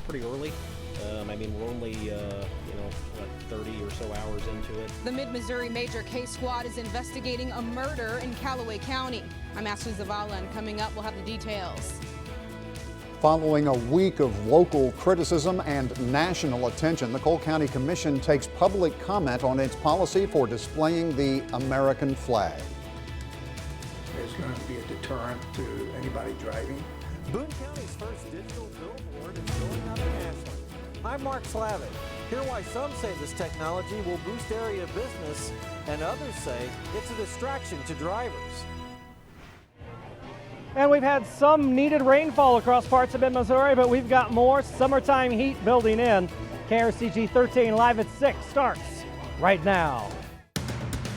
pretty early. I mean, we're only, 30 or so hours into it. The Mid-Missouri Major Case Squad is investigating a murder in Callaway County. I'm Ashley Zavala, and coming up, we'll have the details. Following a week of local criticism and national attention, the Cole County Commission takes public comment on its policy for displaying the American flag. There's going to be a deterrent to anybody driving. Boone County's first digital billboard is going up nationally. I'm Mark Slavic. Hear why some say this technology will boost area business and others say it's a distraction to drivers. And we've had some needed rainfall across parts of mid-Missouri, but we've got more summertime heat building in. KRCG 13 live at 6 starts right now.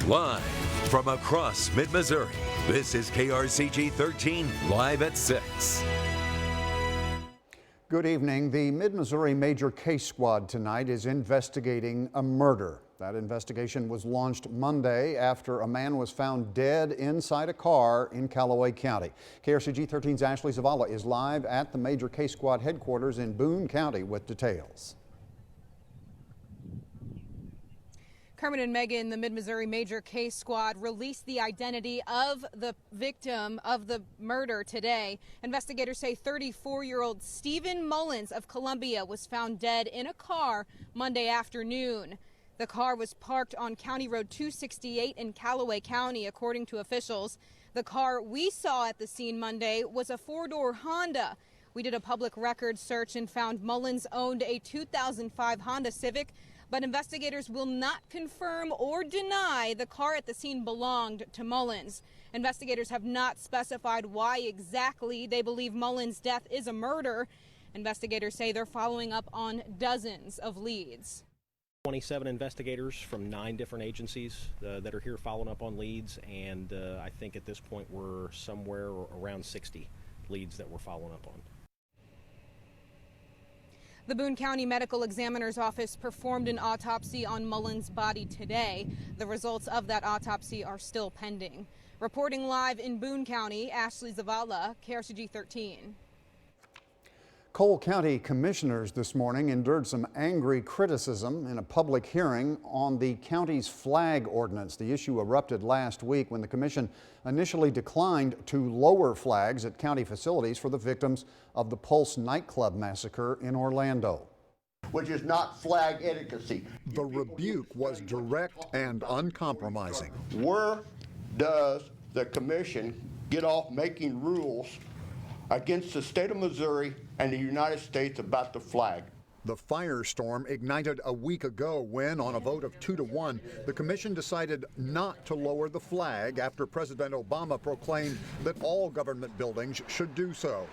Live from across mid-Missouri, this is KRCG 13 live at 6. Good evening. The Mid-Missouri Major Case Squad tonight is investigating a murder. That investigation was launched Monday after a man was found dead inside a car in Callaway County. KRCG 13's Ashley Zavala is live at the Major Case Squad headquarters in Boone County with details. Kermit and Megan, the Mid-Missouri Major Case Squad released the identity of the victim of the murder today. Investigators say 34-year-old Stephen Mullins of Columbia was found dead in a car Monday afternoon. The car was parked on County Road 268 in Callaway County, according to officials. The car we saw at the scene Monday was a 4-door Honda. We did a public records search and found Mullins owned a 2005 Honda Civic, but investigators will not confirm or deny the car at the scene belonged to Mullins. Investigators have not specified why exactly they believe Mullins' death is a murder. Investigators say they're following up on dozens of leads. 27 investigators from 9 different agencies that are here following up on leads, and I think at this point we're somewhere around 60 leads that we're following up on. The Boone County Medical Examiner's Office performed an autopsy on Mullins' body today. The results of that autopsy are still pending. Reporting live in Boone County, Ashley Zavala, KRCG 13. Cole County commissioners this morning endured some angry criticism in a public hearing on the county's flag ordinance. The issue erupted last week when the commission initially declined to lower flags at county facilities for the victims of the Pulse nightclub massacre in Orlando. Which is not flag etiquette. The rebuke was direct and uncompromising. Where does the commission get off making rules against the state of Missouri and the United States about the flag? The firestorm ignited a week ago when, on a vote of 2-1, the commission decided not to lower the flag after President Obama proclaimed that all government buildings should do so.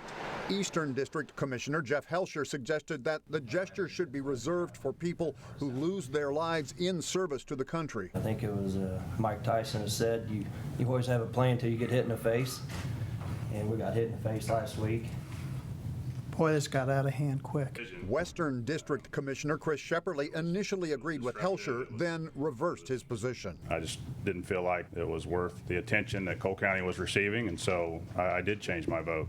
Eastern District Commissioner Jeff Helsher suggested that the gesture should be reserved for people who lose their lives in service to the country. I think it was Mike Tyson has said, you always have a plan until you get hit in the face. And we got hit in the face last week. Boy, this got out of hand quick. Western District Commissioner Chris Shepperly initially agreed with Helsher, then reversed his position. I just didn't feel like it was worth the attention that Cole County was receiving, and so I did change my vote.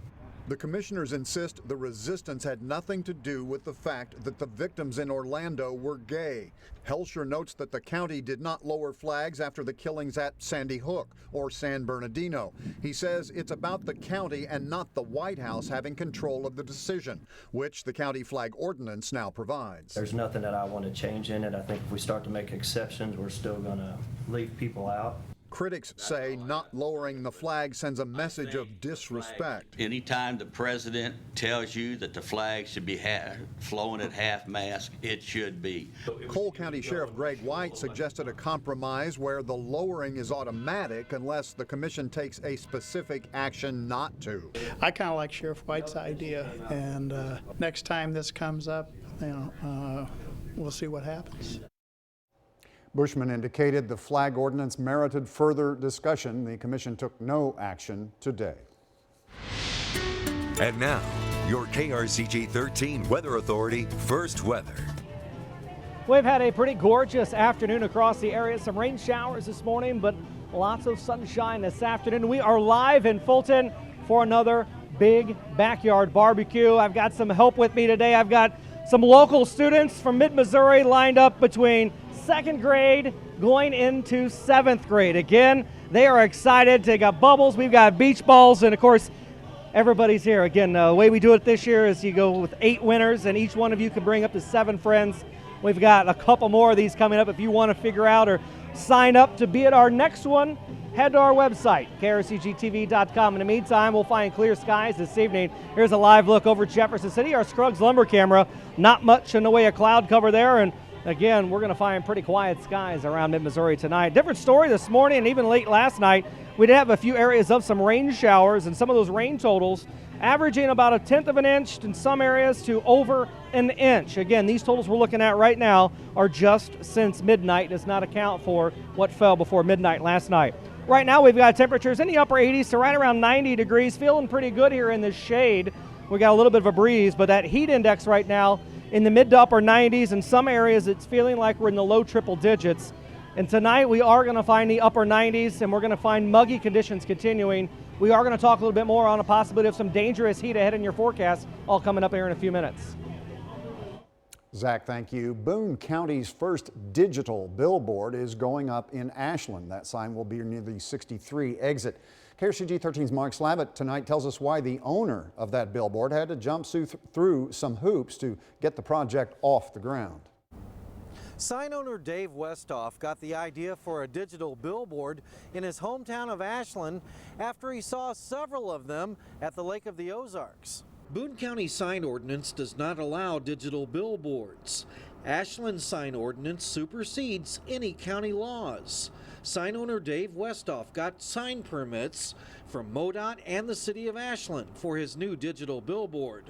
The commissioners insist the resistance had nothing to do with the fact that the victims in Orlando were gay. Helsher notes that the county did not lower flags after the killings at Sandy Hook or San Bernardino. He says it's about the county and not the White House having control of the decision, which the county flag ordinance now provides. There's nothing that I want to change in it. I think if we start to make exceptions, we're still going to leave people out. Critics say not lowering the flag sends a message of disrespect. Anytime the president tells you that the flag should be flown at half-mast, it should be. Cole County Sheriff Greg White suggested a compromise where the lowering is automatic unless the commission takes a specific action not to. I kind of like Sheriff White's idea, and next time this comes up, we'll see what happens. Bushman indicated the flag ordinance merited further discussion. The commission took no action today. And now, your KRCG 13 Weather Authority First Weather. We've had a pretty gorgeous afternoon across the area. Some rain showers this morning, but lots of sunshine this afternoon. We are live in Fulton for another big backyard barbecue. I've got some help with me today. I've got some local students from mid-Missouri lined up between 2nd grade going into 7th grade. Again, they are excited. They got bubbles, we've got beach balls, and of course, everybody's here. Again, the way we do it this year is you go with 8 winners, and each one of you can bring up to 7 friends. We've got a couple more of these coming up. If you want to figure out or sign up to be at our next one, head to our website, krcgtv.com. In the meantime, we'll find clear skies this evening. Here's a live look over Jefferson City, our Scruggs lumber camera. Not much in the way of cloud cover there, and again, we're going to find pretty quiet skies around mid-Missouri tonight. Different story this morning and even late last night. We did have a few areas of some rain showers, and some of those rain totals averaging about 1/10 of an inch in some areas to over an inch. Again, these totals we're looking at right now are just since midnight. Does not account for what fell before midnight last night. Right now we've got temperatures in the upper 80s to right around 90 degrees. Feeling pretty good here in the shade. We got a little bit of a breeze, but that heat index right now in the mid to upper 90s. In some areas it's feeling like we're in the low triple digits. And tonight we are going to find the upper 90s, and we're going to find muggy conditions continuing. We are going to talk a little bit more on a possibility of some dangerous heat ahead in your forecast, all coming up here in a few minutes. Zach, thank you. Boone County's first digital billboard is going up in Ashland. That sign will be near the 63 exit. KRCG 13's Mark Slavitt tonight tells us why the owner of that billboard had to jump through some hoops to get the project off the ground. Sign owner Dave Westhoff got the idea for a digital billboard in his hometown of Ashland after he saw several of them at the Lake of the Ozarks. Boone County sign ordinance does not allow digital billboards. Ashland's sign ordinance supersedes any county laws. Sign owner Dave Westhoff got sign permits from MoDOT and the city of Ashland for his new digital billboard.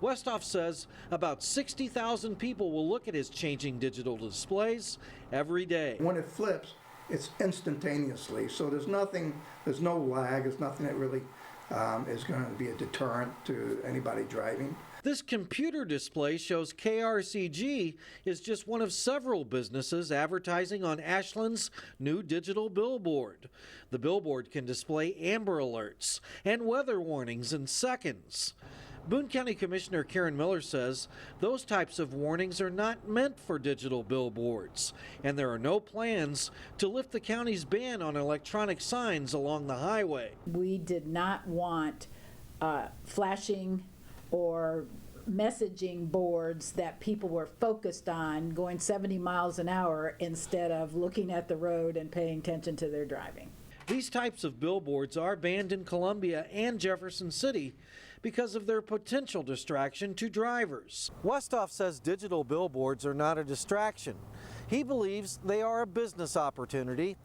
Westhoff says about 60,000 people will look at his changing digital displays every day. When it flips, it's instantaneously, so there's no lag, there's nothing that really is going to be a deterrent to anybody driving. This computer display shows KRCG is just one of several businesses advertising on Ashland's new digital billboard. The billboard can display amber alerts and weather warnings in seconds. Boone County Commissioner Karen Miller says those types of warnings are not meant for digital billboards, and there are no plans to lift the county's ban on electronic signs along the highway. We did not want flashing or messaging boards that people were focused on going 70 miles an hour instead of looking at the road and paying attention to their driving. These types of billboards are banned in Columbia and Jefferson City because of their potential distraction to drivers. Westhoff says digital billboards are not a distraction. He believes they are a business opportunity.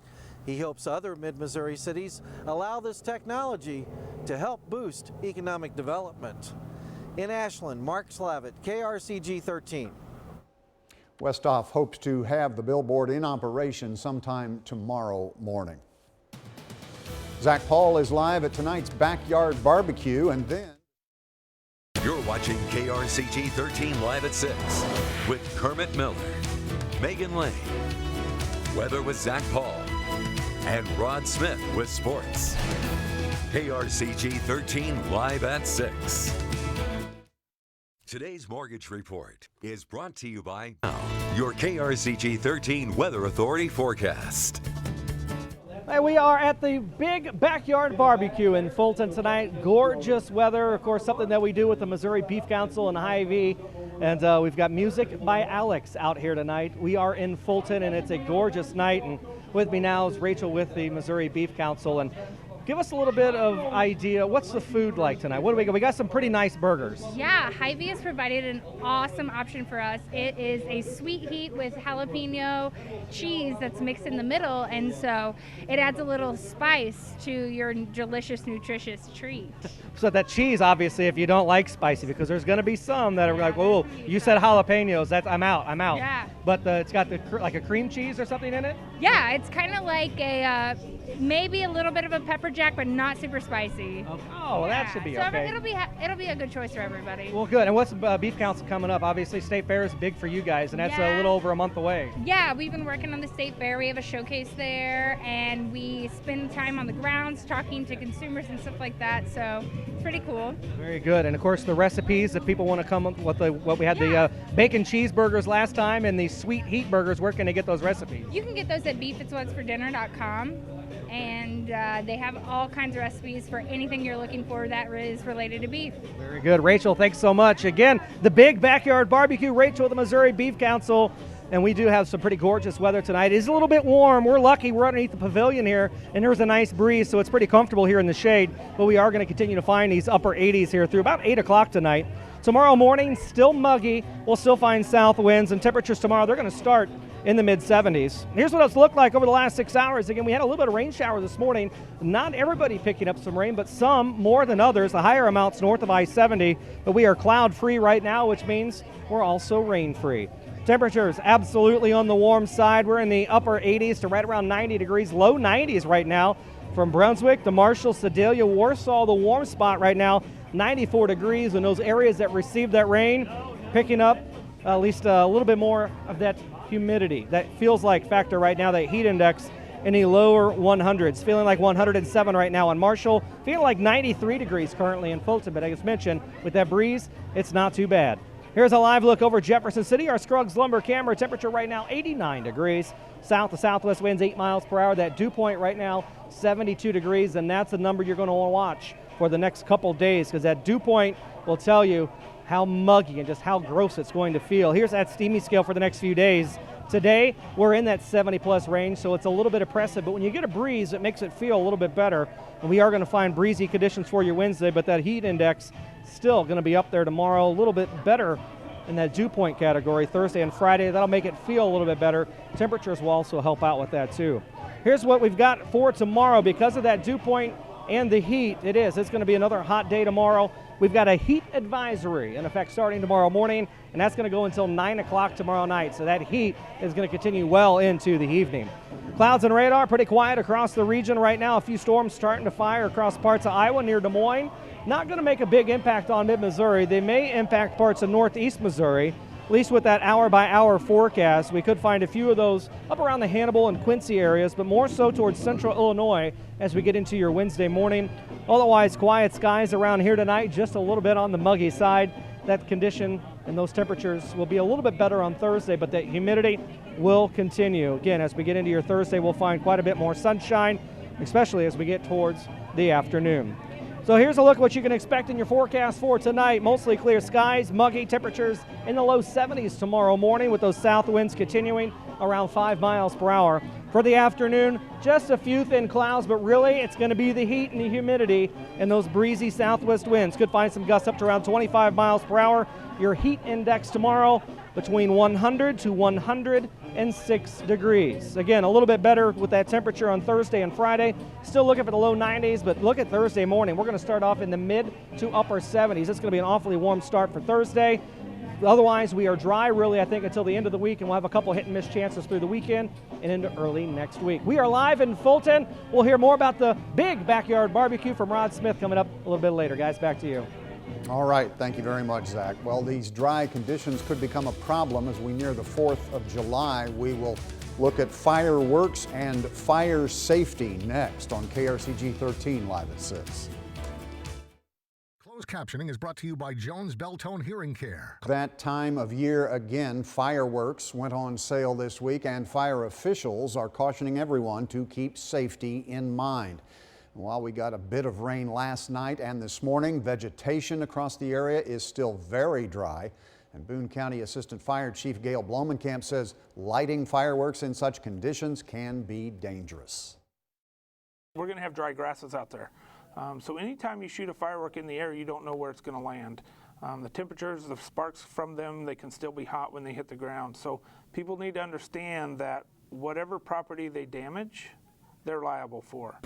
He hopes other mid-Missouri cities allow this technology to help boost economic development. In Ashland, Mark Slavitt, KRCG 13. Westhoff hopes to have the billboard in operation sometime tomorrow morning. Zach Paul is live at tonight's Backyard Barbecue, and then You're watching KRCG 13 live at 6 with Kermit Miller, Megan Lane, weather with Zach Paul, and Rod Smith with sports. KRCG 13 live at 6. Today's Mortgage Report is brought to you by your KRCG 13 Weather Authority forecast. Hey, we are at the big backyard barbecue in Fulton tonight. Gorgeous weather, of course, something that we do with the Missouri Beef Council and Hy-Vee. And we've got music by Alex out here tonight. We are in Fulton, and it's a gorgeous night. And with me now is Rachel with the Missouri Beef Council. And give us a little bit of idea. What's the food like tonight? What do we got? We got some pretty nice burgers. Yeah, Hy-Vee has provided an awesome option for us. It is a sweet heat with jalapeno cheese that's mixed in the middle, and so it adds a little spice to your delicious, nutritious treat. So that cheese, obviously, if you don't like spicy, because there's going to be some that are like, oh, you said jalapenos, I'm out. Yeah. But it's got like a cream cheese or something in it? Yeah, it's kind of like a maybe a little bit of a pepper jack, but not super spicy. Oh, well, that should be so okay. It'll be a good choice for everybody. Well, good. And what's Beef Council coming up? Obviously, State Fair is big for you guys, and that's a little over a month away. Yeah, we've been working on the State Fair. We have a showcase there, and we spend time on the grounds talking to consumers and stuff like that. So it's pretty cool. Very good. And of course, the recipes, if people want to come up with what we had, the bacon cheeseburgers last time and the sweet heat burgers, where can they get those recipes? You can get those at beefitswhatsfordinner.com, and they have all kinds of recipes for anything you're looking for that is related to beef. Very good. Rachel, thanks so much. Again, the big backyard barbecue, Rachel, the Missouri Beef Council. And we do have some pretty gorgeous weather tonight. It is a little bit warm. We're lucky. We're underneath the pavilion here, and there's a nice breeze, so it's pretty comfortable here in the shade. But we are going to continue to find these upper 80s here through about 8 o'clock tonight. Tomorrow morning, still muggy. We'll still find south winds, and temperatures tomorrow, they're going to start in the mid-70s. Here's what it's looked like over the last 6 hours. Again, we had a little bit of rain shower this morning. Not everybody picking up some rain, but some more than others. The higher amounts north of I-70, but we are cloud-free right now, which means we're also rain-free. Temperatures absolutely on the warm side. We're in the upper 80s to right around 90 degrees, low 90s right now. From Brunswick to Marshall, Sedalia, Warsaw, the warm spot right now, 94 degrees. And those areas that received that rain, picking up at least a little bit more of that humidity. That feels like factor right now, that heat index in the lower 100s. Feeling like 107 right now in Marshall. Feeling like 93 degrees currently in Fulton. But as mentioned, with that breeze, it's not too bad. Here's a live look over Jefferson City. Our Scruggs Lumber camera temperature right now 89 degrees. South to southwest winds 8 miles per hour. That dew point right now 72 degrees, and that's the number you're going to want to watch for the next couple days, because that dew point will tell you how muggy and just how gross it's going to feel. Here's that steamy scale for the next few days. Today, we're in that 70-plus range, so it's a little bit oppressive, but when you get a breeze, it makes it feel a little bit better. And we are going to find breezy conditions for you Wednesday, but that heat index still going to be up there tomorrow, a little bit better in that dew point category. Thursday and Friday, that'll make it feel a little bit better. Temperatures will also help out with that too. Here's what we've got for tomorrow. Because of that dew point and the heat, it's going to be another hot day tomorrow. We've got a heat advisory in effect starting tomorrow morning, and that's going to go until 9 o'clock tomorrow night. So that heat is going to continue well into the evening. Clouds and radar pretty quiet across the region right now. A few storms starting to fire across parts of Iowa near Des Moines. Not going to make a big impact on mid-Missouri. They may impact parts of northeast Missouri, at least with that hour-by-hour forecast. We could find a few of those up around the Hannibal and Quincy areas, but more so towards central Illinois as we get into your Wednesday morning. Otherwise, quiet skies around here tonight, just a little bit on the muggy side. That condition and those temperatures will be a little bit better on Thursday, but that humidity will continue. Again, as we get into your Thursday, we'll find quite a bit more sunshine, especially as we get towards the afternoon. So here's a look at what you can expect in your forecast for tonight. Mostly clear skies, muggy temperatures in the low 70s tomorrow morning, with those south winds continuing around 5 miles per hour. For the afternoon, just a few thin clouds, but really it's going to be the heat and the humidity and those breezy southwest winds. Could find some gusts up to around 25 miles per hour. Your heat index tomorrow between 100 to 106 degrees. Again, a little bit better with that temperature on Thursday and Friday. Still looking for the low 90s, but look at Thursday morning. We're going to start off in the mid to upper 70s. It's going to be an awfully warm start for Thursday. Otherwise, we are dry, really, I think, until the end of the week, and we'll have a couple hit-and-miss chances through the weekend and into early next week. We are live in Fulton. We'll hear more about the big backyard barbecue from Rod Smith coming up a little bit later. Guys, back to you. All right, thank you very much, Zach. Well, these dry conditions could become a problem as we near the 4th of July. We will look at fireworks and fire safety next on KRCG 13 live at 6. Closed captioning is brought to you by Jones Beltone Hearing Care. That time of year again, fireworks went on sale this week, and fire officials are cautioning everyone to keep safety in mind. While we got a bit of rain last night and this morning, vegetation across the area is still very dry. And Boone County Assistant Fire Chief Gail Blomenkamp says lighting fireworks in such conditions can be dangerous. We're going to have dry grasses out there. So anytime you shoot a firework in the air, you don't know where it's going to land. The temperatures, the sparks from them, they can still be hot when they hit the ground. So people need to understand that whatever property they damage, they're liable for.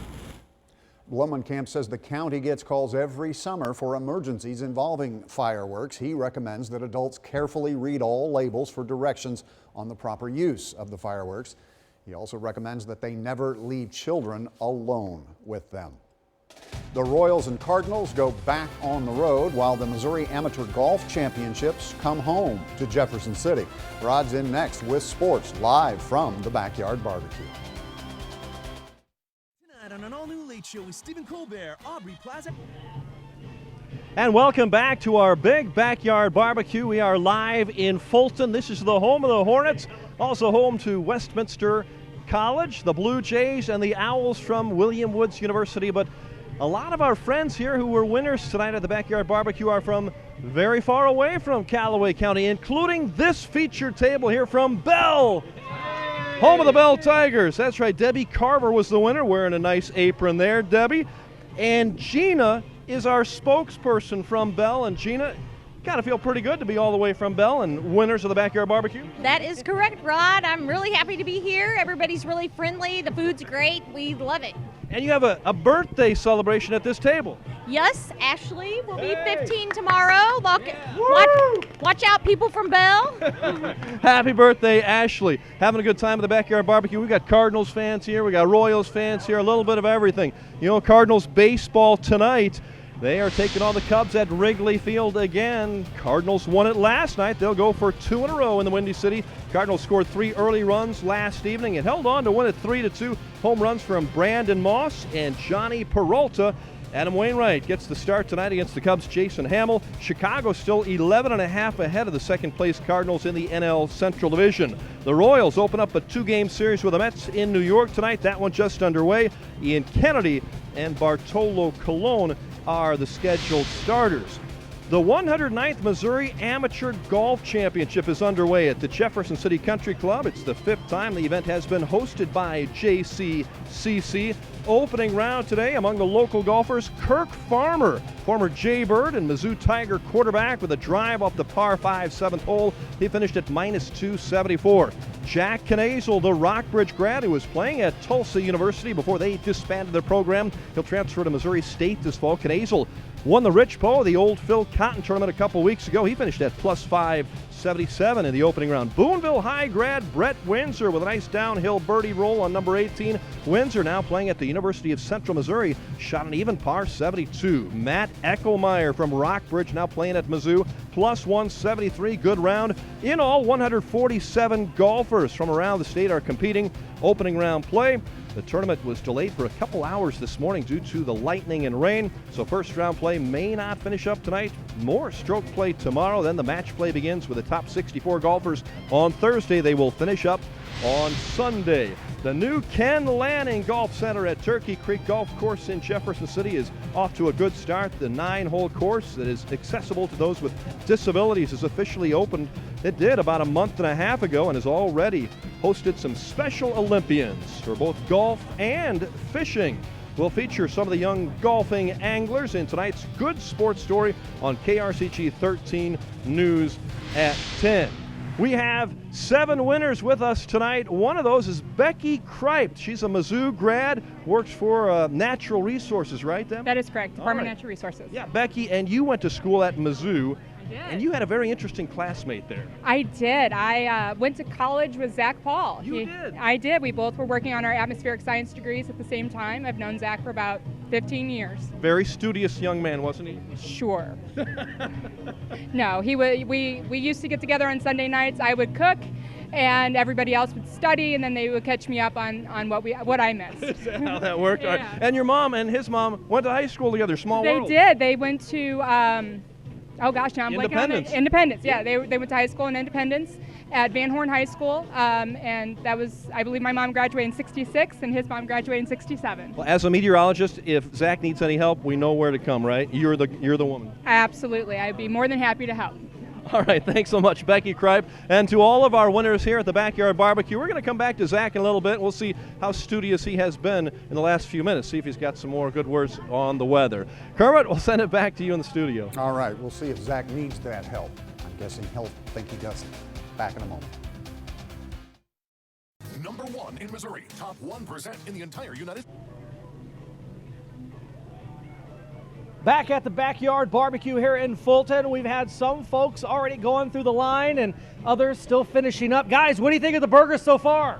Blomenkamp says the county gets calls every summer for emergencies involving fireworks. He recommends that adults carefully read all labels for directions on the proper use of the fireworks. He also recommends that they never leave children alone with them. The Royals and Cardinals go back on the road while the Missouri Amateur Golf Championships come home to Jefferson City. Rod's in next with sports live from the Backyard Barbecue. Tonight on an all-new Late Show with Stephen Colbert, Aubrey Plaza. And welcome back to our big backyard barbecue. We are live in Fulton. This is the home of the Hornets, also home to Westminster College, the Blue Jays, and the Owls from William Woods University. But a lot of our friends here who were winners tonight at the Backyard Barbecue are from very far away from Callaway County, including this featured table here from Bell, home of the Bell Tigers. That's right, Debbie Carver was the winner, wearing a nice apron there, Debbie. And Gina is our spokesperson from Bell. And Gina, gotta feel pretty good to be all the way from Bell and winners of the Backyard Barbecue. That is correct, Rod. I'm really happy to be here. Everybody's really friendly. The food's great. We love it. And you have a birthday celebration at this table. Yes, Ashley will be 15 tomorrow. Watch out, people from Bell. Happy birthday, Ashley. Having a good time at the Backyard Barbecue. We got Cardinals fans here. We got Royals fans here. A little bit of everything. You know, Cardinals baseball tonight. They are taking on the Cubs at Wrigley Field again. Cardinals won it last night. They'll go for 2 in a row in the Windy City. Cardinals scored 3 early runs last evening and held on to win it 3-2. Home runs from Brandon Moss and Johnny Peralta. Adam Wainwright gets the start tonight against the Cubs' Jason Hamill. Chicago still 11.5 ahead of the second-place Cardinals in the NL Central Division. The Royals open up a 2-game series with the Mets in New York tonight. That one just underway. Ian Kennedy and Bartolo Colon are the scheduled starters. The 109th Missouri Amateur Golf Championship is underway at the Jefferson City Country Club. It's the 5th time the event has been hosted by JCCC. Opening round today among the local golfers, Kirk Farmer, former Jaybird and Mizzou Tiger quarterback, with a drive off the par 5 7th hole. He finished at -274. Jack Knazel, the Rockbridge grad who was playing at Tulsa University before they disbanded their program. He'll transfer to Missouri State this fall. Knazel won the Rich Poe, the old Phil Cotton tournament a couple weeks ago. He finished at +577 in the opening round. Boonville High grad Brett Windsor with a nice downhill birdie roll on number 18. Windsor now playing at the University of Central Missouri, shot an even par 72. Matt Eckelmeyer from Rockbridge now playing at Mizzou, +173, good round. In all, 147 golfers from around the state are competing. Opening round play. The tournament was delayed for a couple hours this morning due to the lightning and rain, so first round play may not finish up tonight. More stroke play tomorrow, then the match play begins with the top 64 golfers on Thursday. They will finish up on Sunday. The new Ken Lanning Golf Center at Turkey Creek Golf Course in Jefferson City is off to a good start. The 9-hole course that is accessible to those with disabilities is officially opened. It did about a month and a half ago and has already hosted some special Olympians for both golf and fishing. We'll feature some of the young golfing anglers in tonight's Good Sports Story on KRCG 13 News at 10. We have 7 winners with us tonight. One of those is Becky Kripe. She's a Mizzou grad, works for Natural Resources, right, Deb? That is correct, Department of All right. Natural Resources. Yeah, Becky, and you went to school at Mizzou. I did. And you had a very interesting classmate there. I did. I went to college with Zach Paul. You did? I did. We both were working on our atmospheric science degrees at the same time. I've known Zach for about 15 years. Very studious young man, wasn't he? Sure. No, we used to get together on Sunday nights. I would cook, and everybody else would study, and then they would catch me up on what I missed. Is that how that worked? Yeah. All right. And your mom and his mom went to high school together, small They world. did. They went to, oh gosh, now I'm blanking on it. Independence. Independence, yeah. They went to high school in Independence at Van Horn High School, and that was, I believe my mom graduated in '66, and his mom graduated in '67. Well, as a meteorologist, if Zach needs any help, we know where to come, right? You're the woman. Absolutely. I'd be more than happy to help. All right, thanks so much, Becky Kripe. And to all of our winners here at the Backyard Barbecue, we're going to come back to Zach in a little bit. We'll see how studious he has been in the last few minutes, see if he's got some more good words on the weather. Kermit, we'll send it back to you in the studio. All right, we'll see if Zach needs that help. I'm guessing he'll think he doesn't. Back in a moment. Number 1 in Missouri, top 1% in the entire United States. Back at the Backyard Barbecue here in Fulton, we've had some folks already going through the line and others still finishing up. Guys, what do you think of the burgers so far?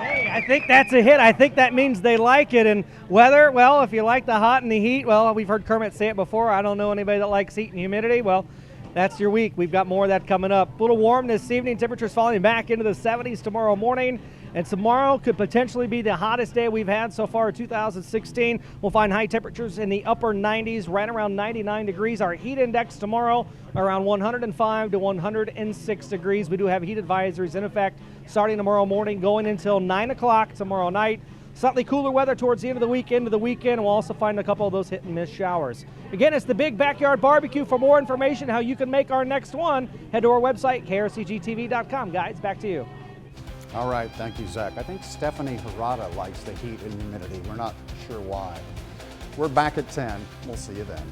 Hey, I I think that's a hit. I think that means they like it. And weather, well, if you like the hot and the heat, well, we've heard Kermit say it before. I don't know anybody that likes heat and humidity. Well, that's your week. We've got more of that coming up. A little warm this evening. Temperatures falling back into the 70s tomorrow morning. And tomorrow could potentially be the hottest day we've had so far in 2016. We'll find high temperatures in the upper 90s, right around 99 degrees. Our heat index tomorrow around 105 to 106 degrees. We do have heat advisories in effect starting tomorrow morning, going until 9 o'clock tomorrow night. Slightly cooler weather towards the end of the week, into the weekend. We'll also find a couple of those hit and miss showers. Again, it's the Big Backyard Barbecue. For more information how you can make our next one, head to our website, krcgtv.com. Guys, back to you. All right, thank you, Zach. I think Stephanie Harada likes the heat and humidity. We're not sure why. We're back at 10. We'll see you then.